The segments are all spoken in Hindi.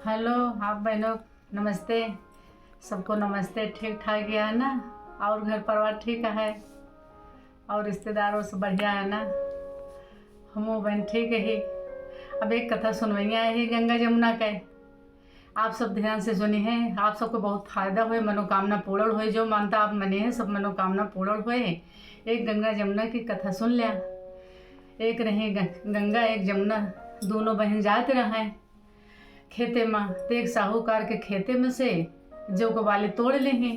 हेलो। आप बहनों नमस्ते। सबको नमस्ते। ठीक ठाक है ना? और घर परिवार ठीक है? और रिश्तेदारों से बढ़िया है ना? हम बहन ठीक है ही। अब एक कथा सुनवैया है गंगा जमुना के। आप सब ध्यान से सुनी है। आप सबको बहुत फायदा हुए, मनोकामना पूर्ण हुए। जो मानता आप मने हैं सब मनोकामना पूर्ण हुए। एक गंगा जमुना की कथा सुन लिया। एक रही गंगा एक जमुना, दोनों बहन जाते रहे खेते में। तो एक साहूकार के खेते में से जो को वाले तोड़ लेंगे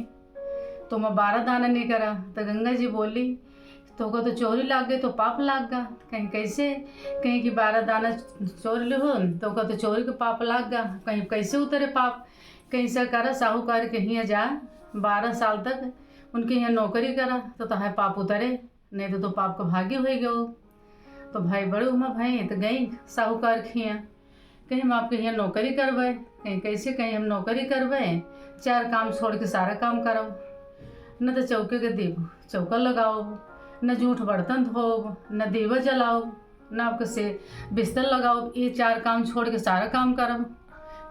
तो मैं 12 दाना नहीं करा। तो गंगा जी बोली तो को तो चोरी लाग गई तो पाप लाग गा। कहीं कैसे? कहीं कि 12 दाना चोर ले हो तो को तो चोरी के पाप लाग गा। कहीं कैसे उतरे पाप? कहीं से करा साहूकार के यहाँ जा 12 साल तक उनके यहाँ नौकरी करा तो है पाप उतरे, नहीं तो पाप को भागी हो गयो। तो भाई बड़े उमा भाई तो गई साहूकार के यहाँ, कहीं हम आपके यहाँ नौकरी करवाए। कहीं कैसे? कहीं हम नौकरी करवाए, 4 काम छोड़ के सारा काम करो। न तो चौके के दीप चौका लगाओ, न जूठ बर्तन धो, न दीवा जलाओ, न आपके से बिस्तर लगाओ। ये 4 काम छोड़ के सारा काम करो।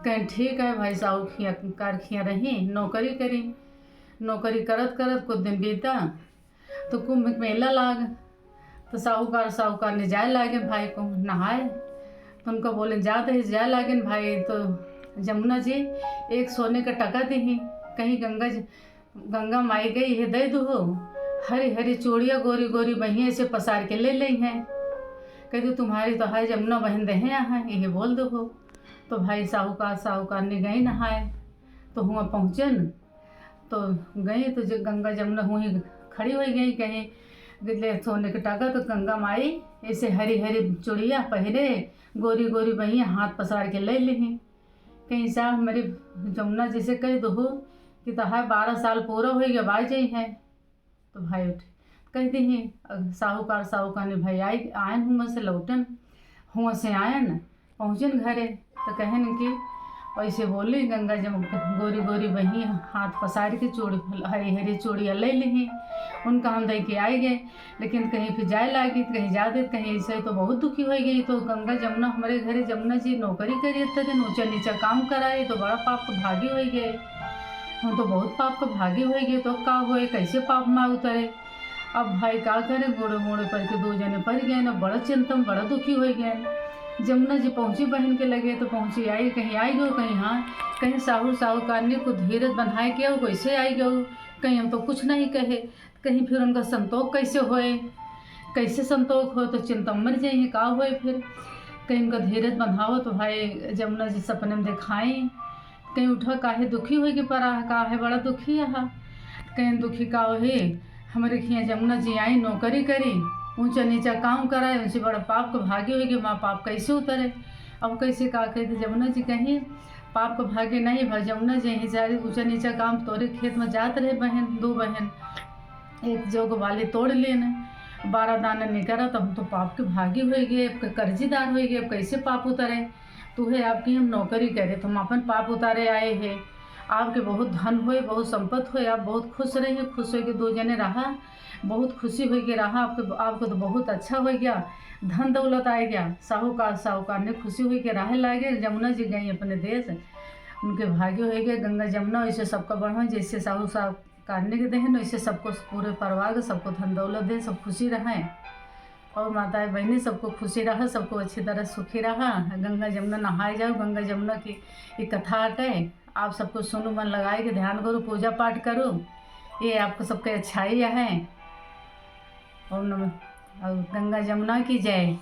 कहीं ठीक है भाई। साहूकार खिया रही नौकरी करी। नौकरी करत करत कुछ दिन बीता तो कुंभ मेला लाग। तो साहूकार ने जाए लागे भाई को नहाए। तो उनको बोले जाते जाए लागे भाई। तो जमुना जी एक सोने का टका दी, कहीं गंगा माई गई है दे दो। हरी हरी चूड़िया गोरी गोरी बहिया से पसार के ले ली हैं। कहती तुम्हारी तो है जमुना बहन दहे यहाँ यही बोल दो। तो भाई साहूकार ने गई नहाए। तो हुआ पहुँचन तो गई तो गंगा जमुना हुई खड़ी हो गई। कहीं गिले सोने के टाका तो गंगा माई ऐसे हरी हरी चूड़िया पहरे गोरी गोरी बहिया हाथ पसार के ले ली। कहीं साहब मेरी जमुना जैसे कह दो कि तो है 12 साल पूरा हो गया बाई जाइ है। तो भाई उठ कहती हैं साहूकार ने भाई आयन हुआ से लौटन हुआ से आयन पहुँचन घरे। तो कहन कि ऐसे बोली गंगा गोरी गोरी बही हाथ पसार के चूड़ी हरी हरी चूड़िया ले ली। उनका हम दे के आए गए, लेकिन कहीं फिर जाए लागी कहीं जा दे कहीं ऐसे तो बहुत दुखी हो गई। तो गंगा जमुना हमारे घरे जमुना जी नौकरी करिए थे ऊँचा नीचा काम कराए तो बड़ा पाप को भागी हो गए। हम तो बहुत पाप को भागी हो गए। तो का हुए कैसे पाप में उतरे? अब भाई का करे? गोड़े मोड़े पर के 2 जने पड़ गए ना। बड़ा चिंतन बड़ा दुखी हो गए। जमुना जी पहुँची बहन के लगे तो पहुँची आई, कहीं आई गो कहीं हाँ, कहीं साहूकार ने कुछ धीरज बनाए किया कैसे आई गो। कहीं हम तो कुछ नहीं कहे, कहीं फिर उनका संतोष कैसे होए? कैसे संतोष हो? तो चिंता मर जाइए का होए फिर? कहीं उनका धीरज बंधाओ। तो भाई जमुना जी सपने में दिखाई कहीं उठा काहे दुखी हो कि परा का है बड़ा दुखी है। कहीं दुखी का हो हमारे खिया जमुना जी आई नौकरी करी ऊंचा नीचा काम कराए उनसे बड़ा पाप को भागी होगी। माँ पाप कैसे उतरे? अब कैसे का कहते जमुना जी कहीं पाप को भागे नहीं भाई। जमुना जी यहीं जा रही ऊंचा नीचा काम तोरे खेत में जाते रहे बहन 2 बहन एक जोग वाले तोड़ लेने 12 दाना नहीं करा तो हम तो पाप के भागी हो गए, कर्जीदार हो गए। अब कैसे पाप उतरे? तो है आपकी हम नौकरी करे तो हम अपन पाप उतारे आए हैं। आपके बहुत धन हुए, बहुत संपत्ति हुए, आप बहुत खुश रहिए। खुश हो के 2 जने रहा, बहुत खुशी हो गई रहा। आपको तो बहुत अच्छा हो गया, धन दौलत आ गया। साहूकार ने खुशी हुई के राह लागे। जमुना जी गई अपने देश, उनके भाग्य हो गए। गंगा जमुना वैसे सबका बढ़ा जैसे साहूकार ने के दें वैसे सबको पूरे परिवार को सबको धन दौलत दे, सब खुशी रहें। और माताएं बहनें सबको खुशी रहा, सबको अच्छी तरह सुखी रहा। गंगा जमुना नहाए जाओ। गंगा जमुना की ये कथा हटे आप सबको सुनो, मन लगाए के ध्यान करो, पूजा पाठ करो। ये आपको सबके अच्छाई है। और गंगा जमुना की जय।